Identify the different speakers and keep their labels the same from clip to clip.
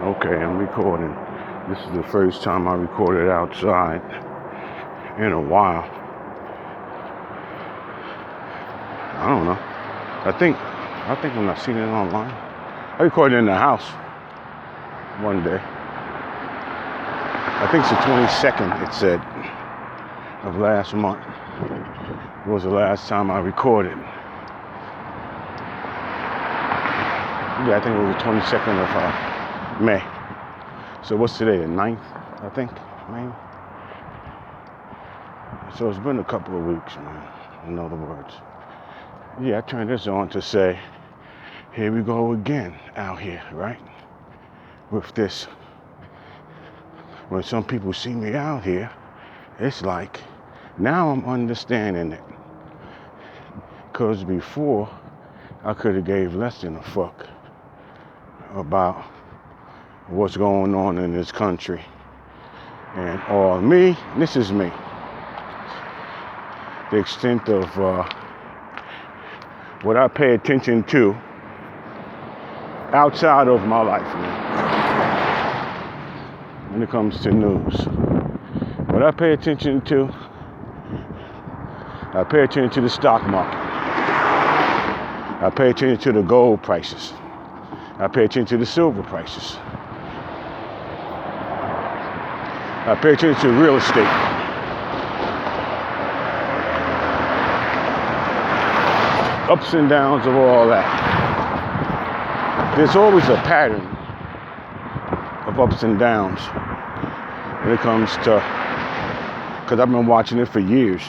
Speaker 1: Okay, I'm recording. This is the first time I recorded outside in a while. I don't know. I think when I seen it online, I recorded in the house one day. I think it's the 22nd, it said, of last month. It was the last time I recorded. Yeah, I think it was the 22nd of May. So what's today, the 9th, I think, May? So it's been a couple of weeks, man, in other words. Yeah, I turned this on to say, here we go again out here, right? With this. When some people see me out here, it's like, now I'm understanding it. Because before, I could have gave less than a fuck about what's going on in this country. And all me, this is me. The extent of what I pay attention to outside of my life, man, when it comes to news. What I pay attention to the stock market. I pay attention to the gold prices. I pay attention to the silver prices. I pay attention to real estate. Ups and downs of all that. There's always a pattern of ups and downs when it comes to, because I've been watching it for years,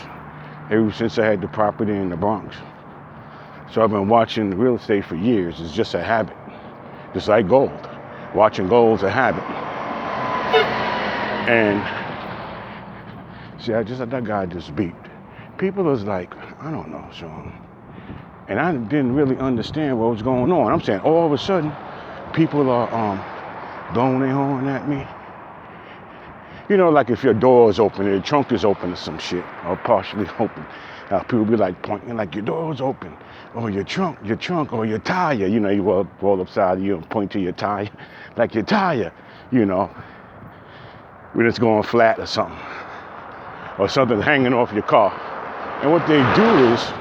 Speaker 1: ever since I had the property in the Bronx. So I've been watching real estate for years. It's just a habit, just like gold. Watching gold's a habit. And see, that guy just beeped. People is like, I don't know, Sean. And I didn't really understand what was going on. I'm saying all of a sudden, people are blowing their horn at me. You know, like if your door is open, your trunk is open or some shit, or partially open. People be like pointing like your door is open, or your trunk, or your tire. You know, you roll upside you and point to your tire, like your tire, you know, when it's going flat or something hanging off your car. And what they do is,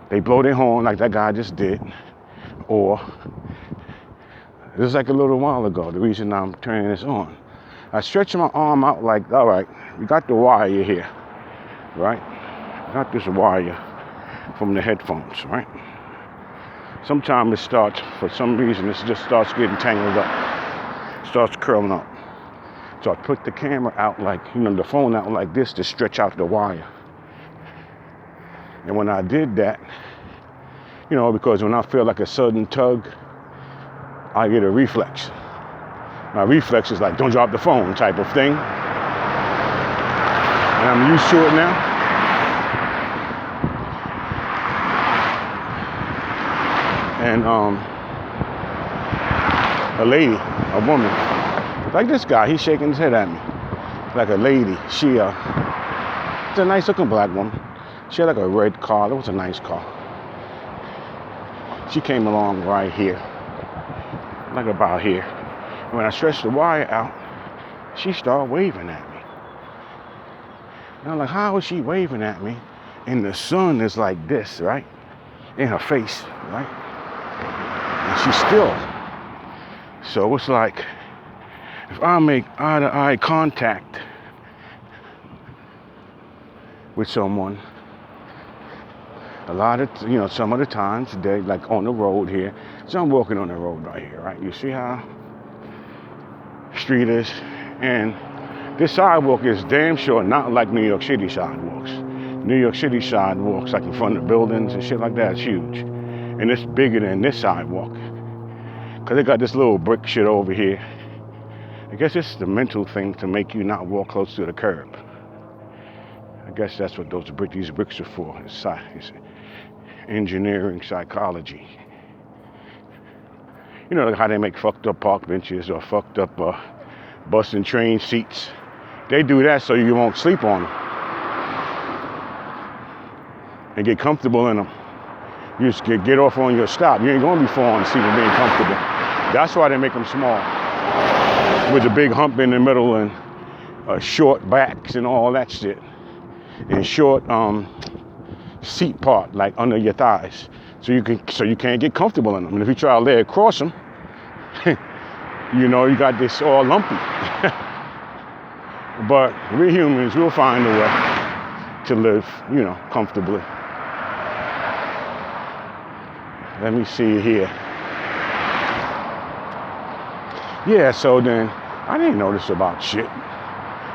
Speaker 1: they blow their horn like that guy just did, or just like a little while ago, the reason I'm turning this on. I stretch my arm out like, all right, we got the wire here, right? Got this wire from the headphones, right? Sometimes it starts, for some reason, it just starts getting tangled up, starts curling up. So I put the camera out like, the phone out like this to stretch out the wire. And when I did that, because when I feel like a sudden tug, I get a reflex. My reflex is like, don't drop the phone type of thing. And I'm used to it now. And a woman, like this guy, he's shaking his head at me. Like a lady, it's a nice looking black woman. She had like a red car, it was a nice car. She came along right here, like about here. And when I stretched the wire out, she started waving at me. And I'm like, how is she waving at me? And the sun is like this, right? In her face, right? And she's still. So it's like, if I make eye-to-eye contact with someone, a lot of, some of the times, they like on the road here. So I'm walking on the road right here, right? You see how street is? And this sidewalk is damn sure not like New York City sidewalks. New York City sidewalks, like in front of buildings and shit like that, is huge. And it's bigger than this sidewalk. Because they got this little brick shit over here. I guess it's the mental thing to make you not walk close to the curb. I guess that's what these bricks are for. It's engineering psychology. You know how they make fucked up park benches or fucked up bus and train seats. They do that so you won't sleep on them and get comfortable in them. You just get off on your stop. You ain't gonna be falling asleep and being comfortable. That's why they make them small, with the big hump in the middle and short backs and all that shit, and short seat part like under your thighs, so you can't get comfortable in them. And if you try to lay across them, you know, you got this all lumpy. But we're humans, we'll find a way to live, you know, comfortably. Let me see here. Yeah, so then I didn't notice about shit.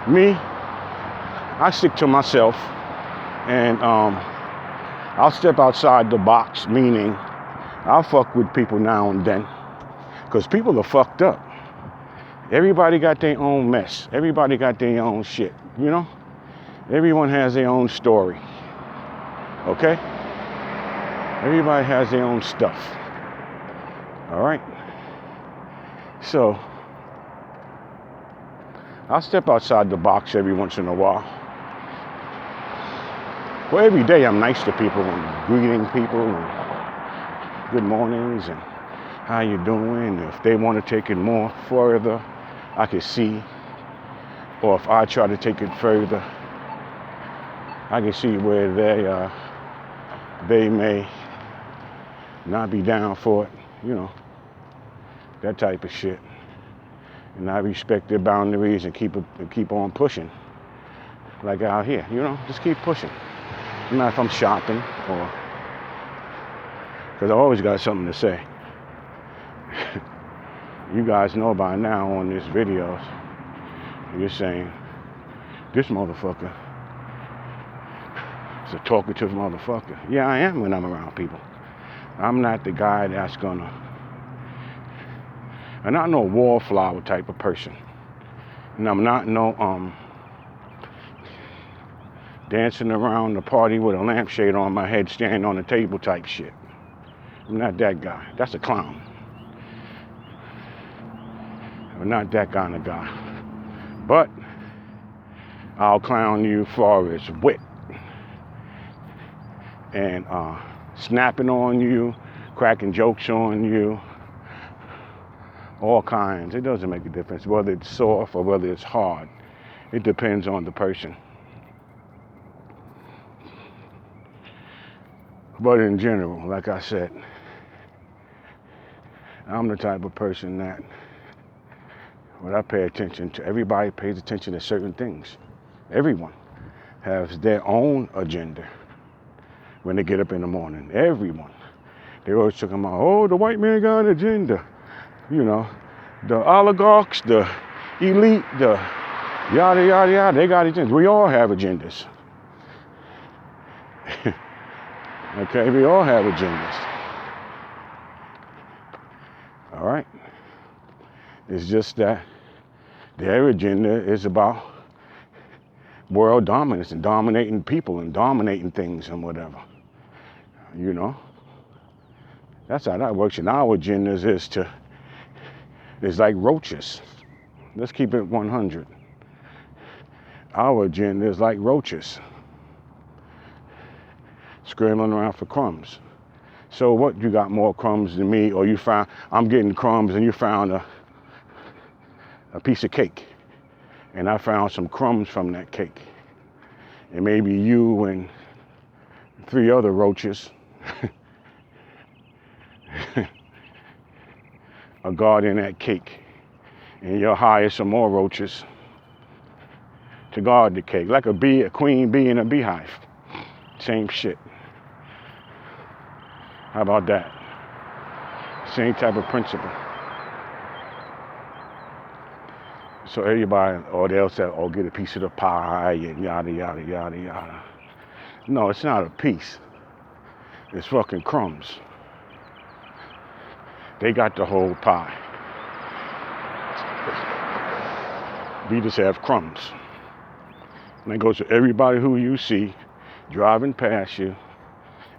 Speaker 1: Me, I stick to myself, and I'll step outside the box, meaning I'll fuck with people now and then, because people are fucked up. Everybody got their own mess. Everybody got their own shit, you know? Everyone has their own story, okay? Everybody has their own stuff, all right? So, I'll step outside the box every once in a while. Well, every day I'm nice to people and greeting people and good mornings and how you doing. If they want to take it more further, I can see. Or if I try to take it further, I can see where they may not be down for it, you know, that type of shit. And I respect their boundaries and keep on pushing. Like out here, you know, just keep pushing. No matter if I'm shopping or, because I always got something to say. You guys know by now on these videos, you're saying, this motherfucker is a talkative motherfucker. Yeah, I am when I'm around people. I'm not the guy that's gonna, I'm not no wallflower type of person. And I'm not no dancing around the party with a lampshade on my head, standing on the table type shit. I'm not that guy. That's a clown. I'm not that kind of guy. But I'll clown you far as wit and snapping on you, cracking jokes on you, all kinds. It doesn't make a difference whether it's soft or whether it's hard. It depends on the person. But in general, like I said, I'm the type of person that when I pay attention to, everybody pays attention to certain things. Everyone has their own agenda when they get up in the morning. Everyone. They're always talking about, oh, the white man got an agenda. You know, the oligarchs, the elite, the yada, yada, yada, they got agendas. We all have agendas. Okay, we all have agendas. All right? It's just that their agenda is about world dominance and dominating people and dominating things and whatever. You know? That's how that works. And our agendas is like roaches. Let's keep it 100. Our agenda is like roaches, scrambling around for crumbs. So what, you got more crumbs than me, or you found, I'm getting crumbs and you found a piece of cake, and I found some crumbs from that cake. And maybe you and 3 other roaches are guarding that cake, and you'll hire some more roaches to guard the cake, like a bee, a queen bee in a beehive. Same shit. How about that? Same type of principle. So everybody, or they'll say, oh, get a piece of the pie and yada, yada, yada, yada. No, it's not a piece. It's fucking crumbs. They got the whole pie. We just have crumbs. And that goes to everybody who you see driving past you,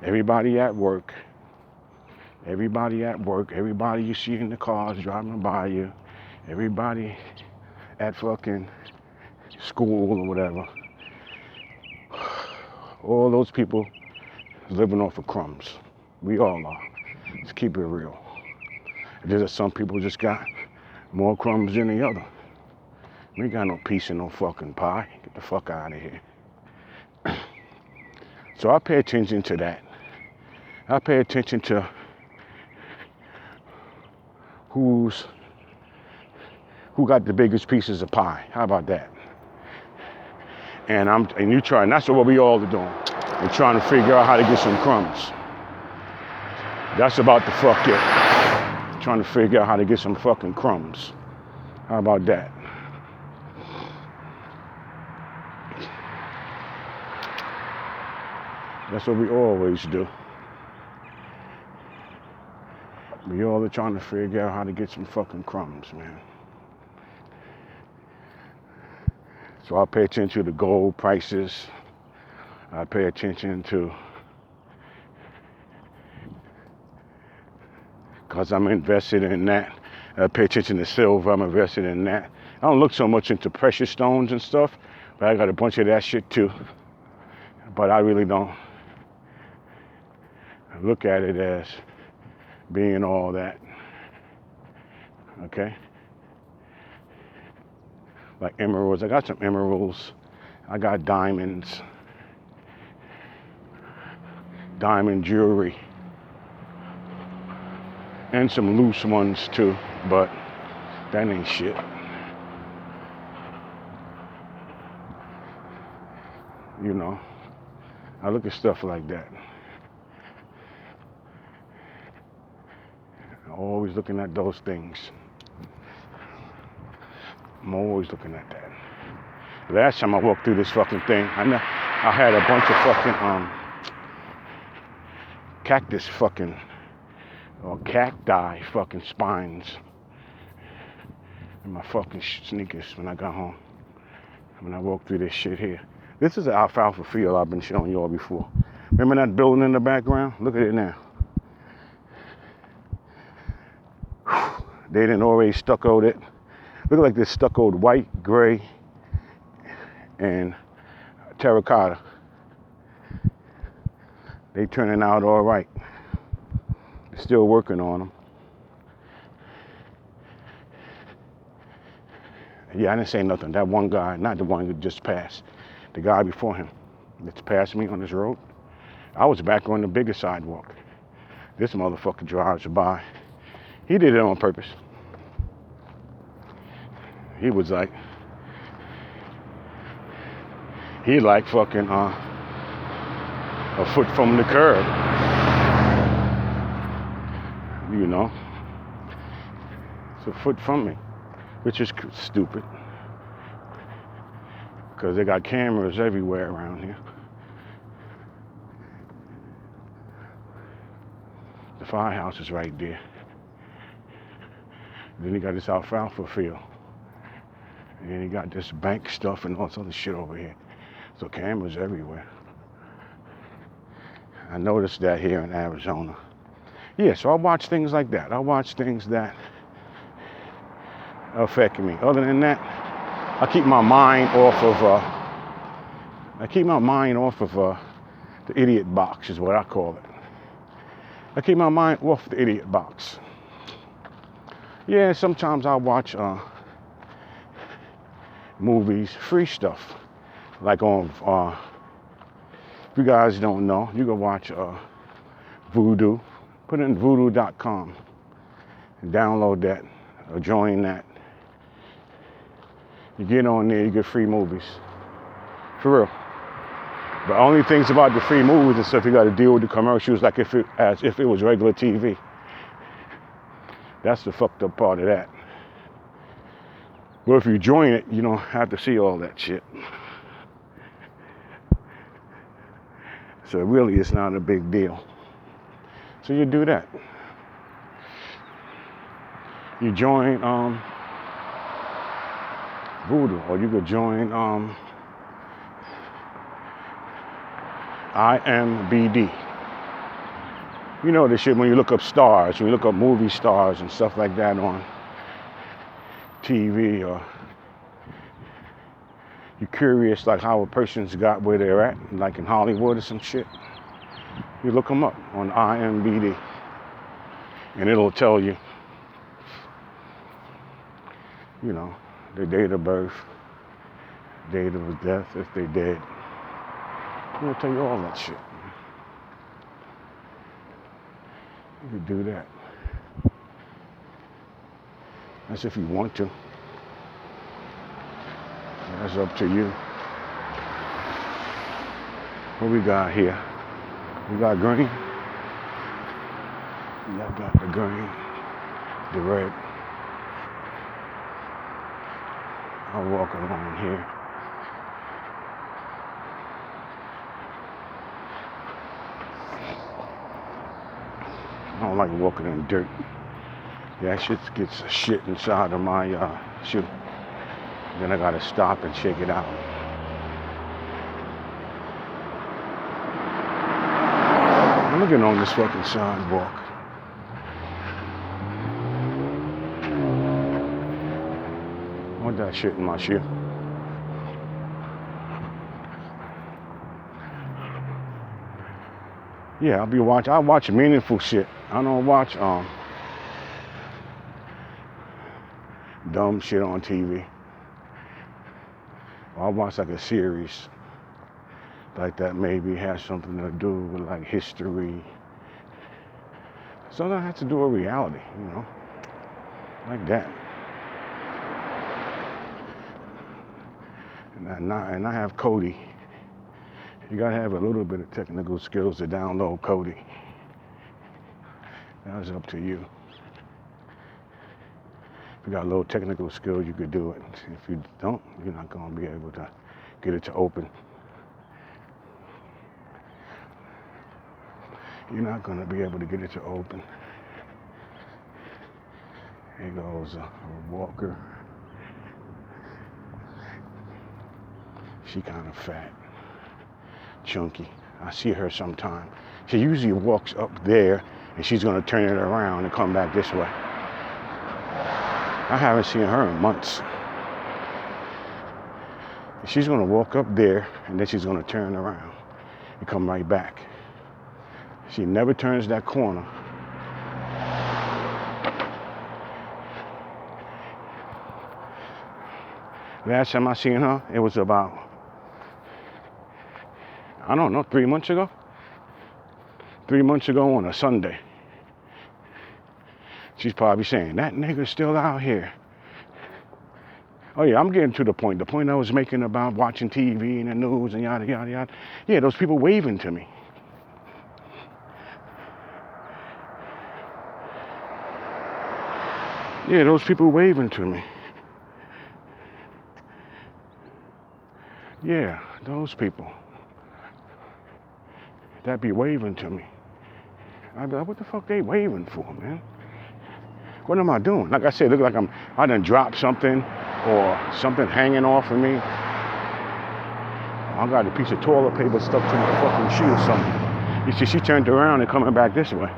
Speaker 1: everybody at work, everybody you see in the cars driving by you, everybody at fucking school or whatever. All those people living off of crumbs. We all are. Let's keep it real. There's some people just got more crumbs than the other. We ain't got no piece in no fucking pie. Get the fuck out of here. So I pay attention to that. I pay attention to who got the biggest pieces of pie. How about that? And you trying. That's what we all are doing. We're trying to figure out how to get some crumbs. That's about the fuck it. Trying to figure out how to get some fucking crumbs. How about that? That's what we always do. We all are trying to figure out how to get some fucking crumbs, man. So I pay attention to the gold prices. I pay attention to, because I'm invested in that. I pay attention to silver, I'm invested in that. I don't look so much into precious stones and stuff, but I got a bunch of that shit too. But I really don't look at it as being all that. Okay? Like emeralds, I got some emeralds. I got diamonds. Diamond jewelry. And some loose ones too, but that ain't shit. You know, I look at stuff like that. I'm always looking at those things. I'm always looking at that. Last time I walked through this fucking thing, I had a bunch of fucking cactus fucking or cacti fucking spines in my fucking sneakers when I got home. When I walked through this shit here. This is an alfalfa field I've been showing y'all before. Remember that building in the background? Look at it now. They didn't already stuccoed it. Look like this stuccoed white, gray, and terracotta. They turning out all right. Still working on them. Yeah, I didn't say nothing. That one guy, not the one who just passed, the guy before him that's passed me on this road. I was back on the bigger sidewalk. This motherfucker drives by. He did it on purpose. He was like, he like fucking a foot from the curb. You know, it's a foot from me, which is stupid because they got cameras everywhere around here. The firehouse is right there. Then you got this alfalfa field. And then you got this bank stuff and all this other shit over here. So cameras everywhere. I noticed that here in Arizona. Yeah, so I watch things like that. I watch things that affect me. Other than that, I keep my mind off of the idiot box is what I call it. I keep my mind off the idiot box. Yeah, sometimes I watch movies, free stuff. Like on, if you guys don't know, you can watch Vudu. Put it in voodoo.com and download that or join that. You get on there, you get free movies. For real. The only things about the free movies and stuff, you got to deal with the commercials like as if it was regular TV. That's the fucked up part of that. But if you join it, you don't have to see all that shit. So really, it's not a big deal. So you do that. You join Vudu, or you could join IMBD. You know this shit when you look up stars, when you look up movie stars and stuff like that on TV, or you're curious like how a person's got where they're at, like in Hollywood or some shit. You look them up on IMBD, and it'll tell you you know, their date of birth, date of death if they dead. I'm gonna tell you all that shit. You could do that. That's if you want to. That's up to you. What we got here? We got green. I got the green, the red. I'll walk along here. I don't like walking in dirt. That shit gets shit inside of my shoe. Then I gotta stop and shake it out. I'm looking on this fucking sidewalk. I want that shit in my shoe. Yeah, I watch meaningful shit. I don't watch dumb shit on TV. I'll watch like a series like that maybe has something to do with like history. Something has to do with reality, you know, like that. And I have Kodi. You gotta have a little bit of technical skills to download Kodi. That's up to you. If you got a little technical skill, you could do it. If you don't, you're not gonna be able to get it to open. You're not gonna be able to get it to open. Here goes a walker. She kind of fat, chunky. I see her sometime. She usually walks up there and she's gonna turn it around and come back this way. I haven't seen her in months. She's gonna walk up there and then she's gonna turn around and come right back. She never turns that corner. Last time I seen her, it was about, I don't know, 3 months ago? 3 months ago on a Sunday. She's probably saying, that nigga's still out here. Oh yeah, I'm getting to the point I was making about watching TV and the news and yada, yada, yada. Yeah, those people waving to me. Yeah, those people waving to me. Yeah, those people that be waving to me. I be like, what the fuck they waving for, man? What am I doing? Like I said, look like I done dropped something or something hanging off of me. I got a piece of toilet paper stuck to my fucking shoe or something. You see, she turned around and coming back this way.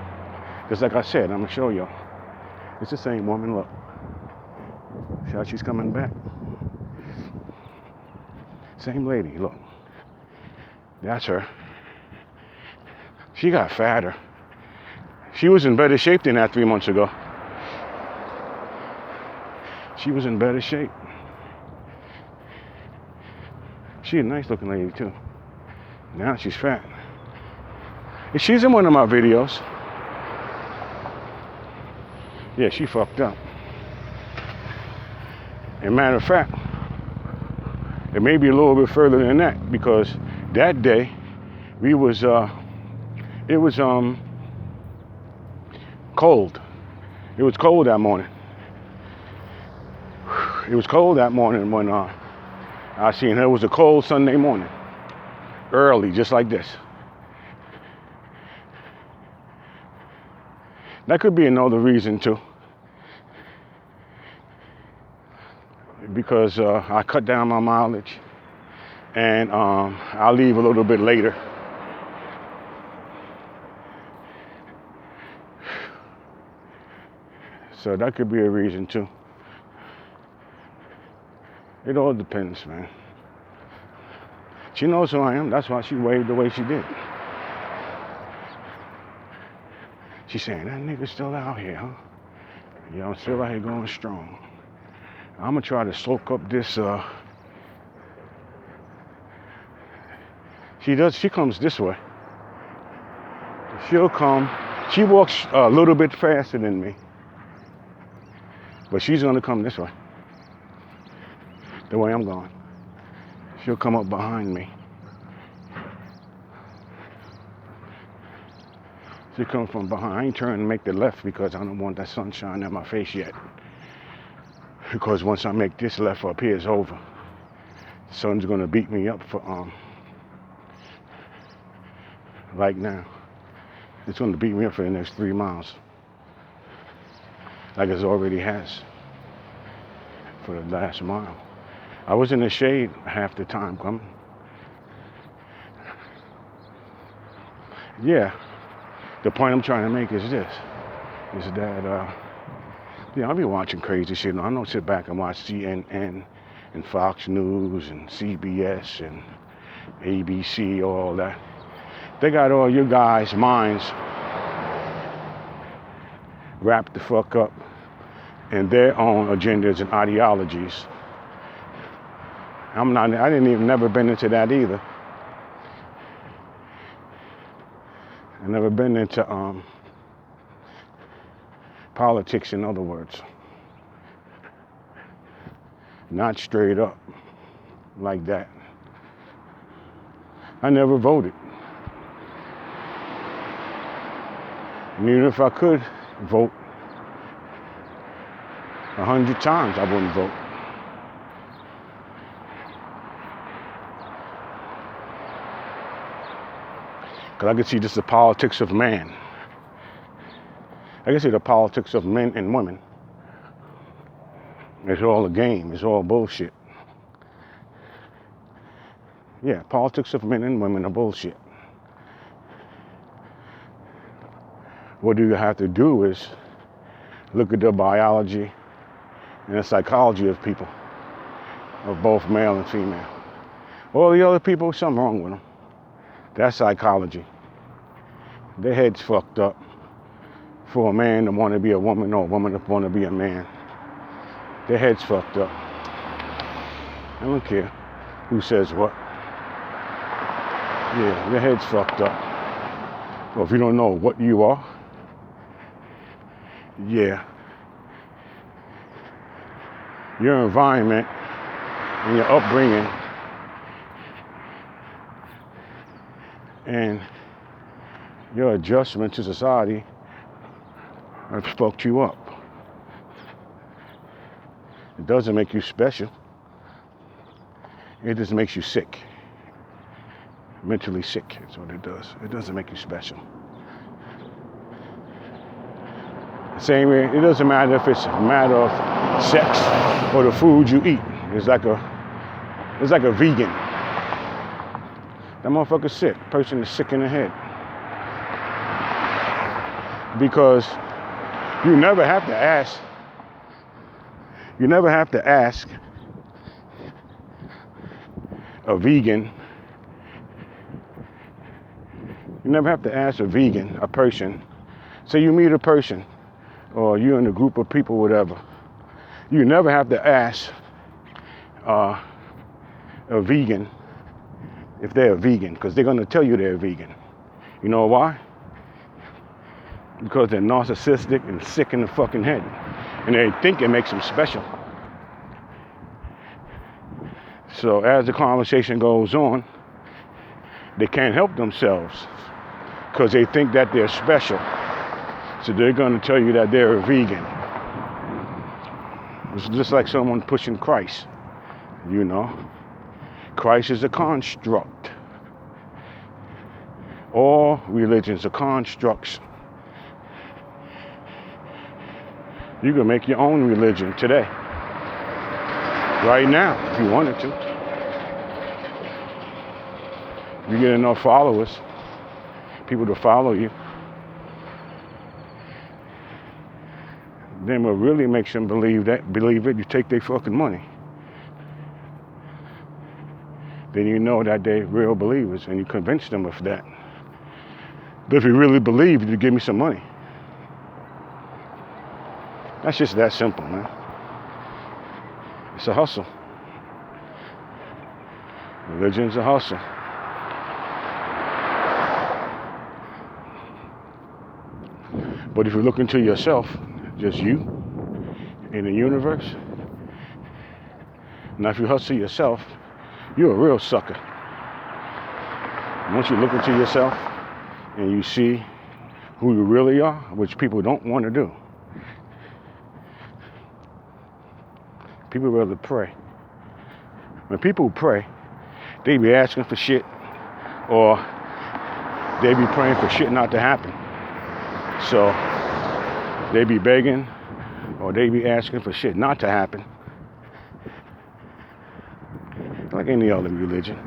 Speaker 1: Just like I said, I'm gonna show y'all. It's the same woman, look. See how she's coming back? Same lady, look. That's her. She got fatter. She was in better shape than that 3 months ago. She was in better shape. She a nice looking lady too. Now she's fat. She's in one of my videos. Yeah, she fucked up. And matter of fact, it may be a little bit further than that because that day it was cold. It was cold that morning. It was cold that morning when I seen her. It was a cold Sunday morning. Early, just like this. That could be another reason too. Because I cut down my mileage and I'll leave a little bit later. So that could be a reason too. It all depends, man. She knows who I am. That's why she waved the way she did. She's saying, that nigga's still out here, huh? Yeah, I'm still out here going strong. I'm gonna try to soak up this. She comes this way. She'll come. She walks a little bit faster than me, but she's gonna come this way. The way I'm going. She'll come up behind me. She comes from behind. I ain't turning to make the left because I don't want that sunshine in my face yet. Because once I make this left up here, it's over. The sun's gonna beat me up for like now. It's gonna beat me up for the next 3 miles. Like it already has for the last mile. I was in the shade half the time coming. Yeah. The point I'm trying to make is this, is that, I'll be watching crazy shit. I don't sit back and watch CNN and Fox News and CBS and ABC, all that. They got all you guys' minds wrapped the fuck up in their own agendas and ideologies. I didn't even never been into that either. I never been into politics, in other words. Not straight up like that. I never voted. And even if I could vote 100 times, I wouldn't vote. Because I can see this is the politics of man. I can see the politics of men and women. It's all a game. It's all bullshit. Yeah, politics of men and women are bullshit. What you have to do is look at the biology and the psychology of people, of both male and female. All the other people, something wrong with them. That's psychology. Their head's fucked up for a man to want to be a woman or a woman to want to be a man. Their head's fucked up. I don't care who says what. Yeah, their head's fucked up. Well, if you don't know what you are, yeah, your environment and your upbringing and your adjustment to society have fucked you up. It doesn't make you special. It just makes you sick. Mentally sick is what it does. It doesn't make you special. The same way, it doesn't matter if it's a matter of sex or the food you eat. It's like a vegan. That motherfucker's sick. Person is sick in the head. Because you never have to ask. You never have to ask a vegan. You never have to ask a vegan, a person. Say you meet a person, or you're in a group of people, whatever. You never have to ask a vegan if they're a vegan, because they're going to tell you they're a vegan. You know why? Because they're narcissistic and sick in the fucking head. And they think it makes them special. So as the conversation goes on, they can't help themselves because they think that they're special. So they're going to tell you that they're a vegan. It's just like someone pushing Christ, you know. Christ is a construct. All religions are constructs. You can make your own religion today. Right now, if you wanted to. You get enough followers, people to follow you, then what really makes them believe it, you take their fucking money. Then you know that they're real believers and you convince them of that. But if you really believe, you give me some money. That's just that simple, man. It's a hustle. Religion's a hustle. But if you look into yourself, just you in the universe, now if you hustle yourself, you're a real sucker. Once you look into yourself and you see who you really are, which people don't want to do. People rather pray. When people pray, they be asking for shit, or they be praying for shit not to happen. So they be begging, or they be asking for shit not to happen. Like any other religion.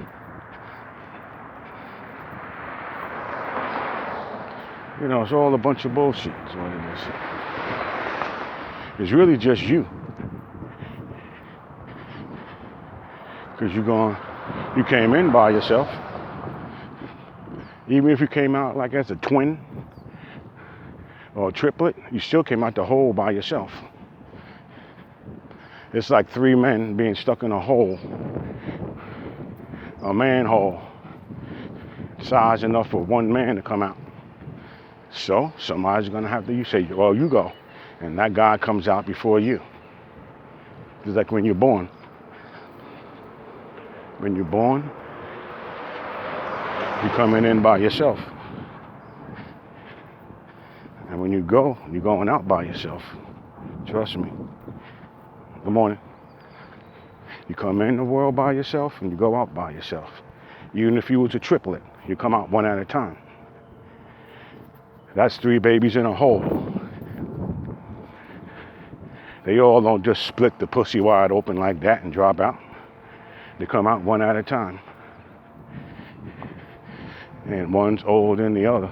Speaker 1: You know, it's all a bunch of bullshit is what it is. It's really just you. Because you came in by yourself. Even if you came out like as a twin or a triplet, you still came out the hole by yourself. It's like three men being stuck in a hole, a manhole, size enough for one man to come out. So somebody's gonna have to, you say, well, you go. And that guy comes out before you. It's like when you're born. When you're born, you're coming in by yourself. And when you go, you're going out by yourself. Trust me. Good morning. You come in the world by yourself and you go out by yourself. Even if you was a triplet, you come out one at a time. That's three babies in a hole. They all don't just split the pussy wide open like that and drop out. They come out one at a time. And one's older than the other.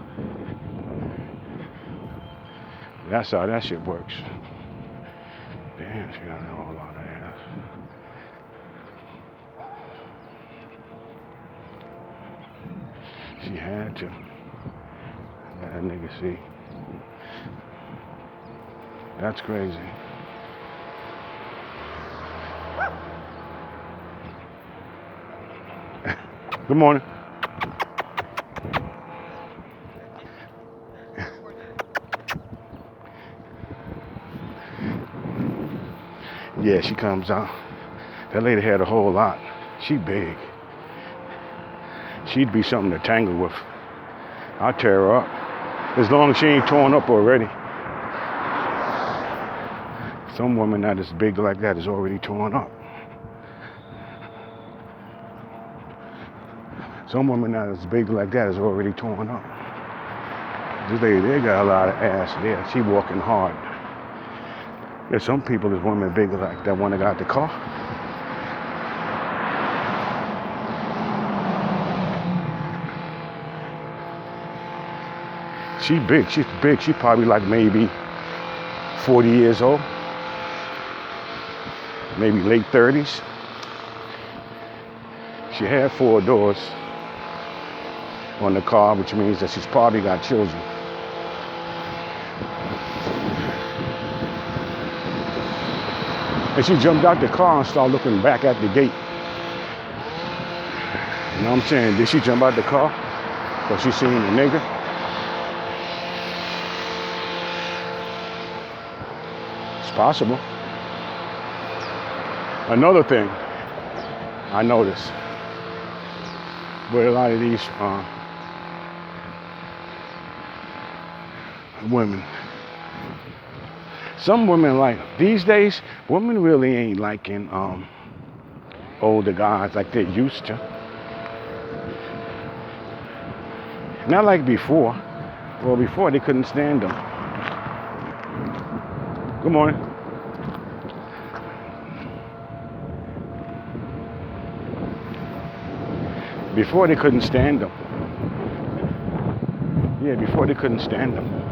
Speaker 1: That's how that shit works. Damn, she got a whole lot of ass. She had to. Let that nigga see. That's crazy. Good morning. Yeah, she comes out. That lady had a whole lot. She big. She'd be something to tangle with. I'll tear her up. As long as she ain't torn up already. Some woman that is big like that is already torn up. Some woman that is big like that is already torn up. This lady there got a lot of ass there. She walking hard. There's some people, there's women big like that one that got the car. She big, she's big. She probably like maybe 40 years old. Maybe late 30s. She had 4 doors on the car, which means that she's probably got children. And she jumped out the car and started looking back at the gate. You know what I'm saying? Did she jump out the car because she seen a nigga? It's possible. Another thing I noticed with a lot of these women. Some women like, these days, women really ain't liking older guys like they used to. Not like before. Well, before they couldn't stand them. Good morning. Before they couldn't stand them. Yeah, before they couldn't stand them.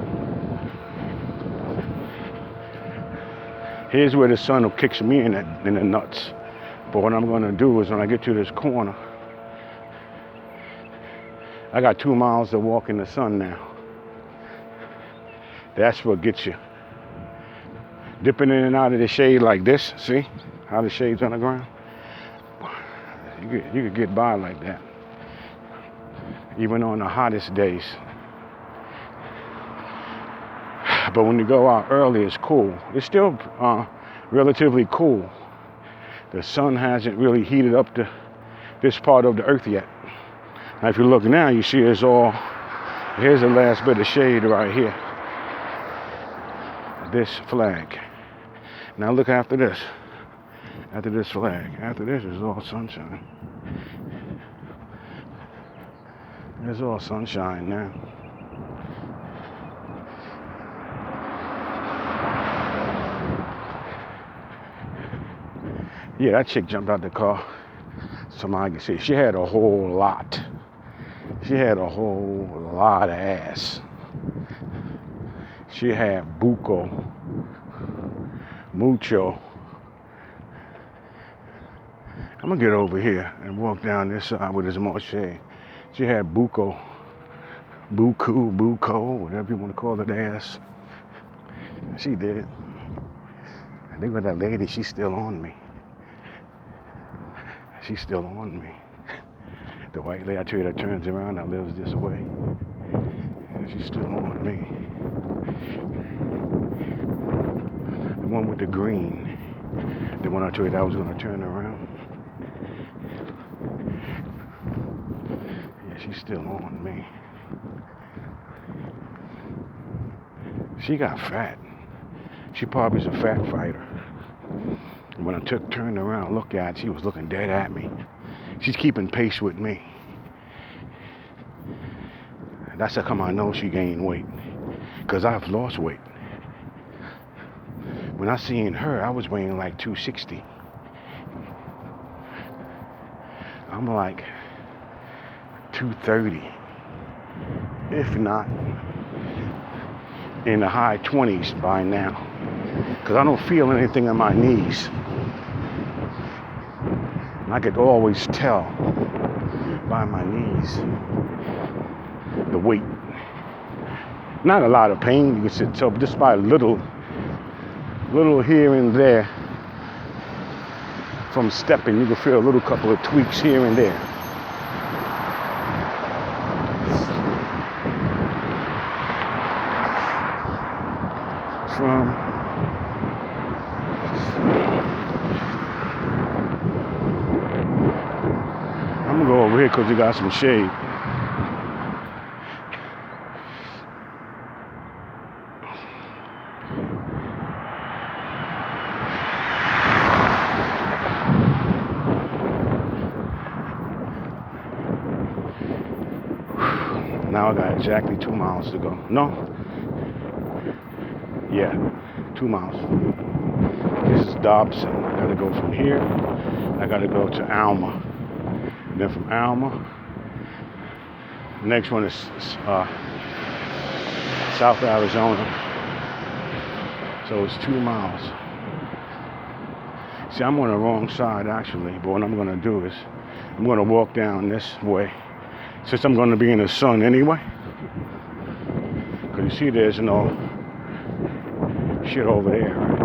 Speaker 1: Here's where the sun kicks me in the nuts. But what I'm gonna do is when I get to this corner, I got 2 miles to walk in the sun now. That's what gets you. Dipping in and out of the shade like this, see? How the shades on the ground? You could get by like that, even on the hottest days. But when you go out early, it's cool. It's still relatively cool. The sun hasn't really heated up this part of the earth yet. Now, if you look now, you see here's the last bit of shade right here. This flag. Now look after this. After this flag. After this is all sunshine. It's all sunshine now. Yeah, that chick jumped out the car. Somebody can see. She had a whole lot. She had a whole lot of ass. She had buco, mucho. I'm gonna get over here and walk down this side where there's more shade. She had buco, whatever you want to call it, ass. She did. I think with that lady, she's still on me. She's still on me. The white lady, I tell you, that turns around, that lives this way. And she's still on me. The one with the green. The one I told you that I was going to turn around. Yeah, she's still on me. She got fat. She probably is a fat fighter. When I turned around, looked at her, she was looking dead at me. She's keeping pace with me. That's how come I know she gained weight. Because I've lost weight. When I seen her, I was weighing like 260. I'm like 230. If not in the high 20s by now. Because I don't feel anything in my knees. And I could always tell by my knees the weight. Not a lot of pain, you can tell, just by a little here and there from stepping. You can feel a little couple of tweaks here and there. I'm gonna go over here because we got some shade. Now I got exactly 2 miles to go. No? Yeah, 2 miles. This is Dobson. I gotta go from here. I gotta go to Alma. And then from Alma, the next one is South Arizona. So it's 2 miles. See, I'm on the wrong side actually, but what I'm gonna do is I'm gonna walk down this way. Since I'm gonna be in the sun anyway. Cause you see there's no shit over there, right?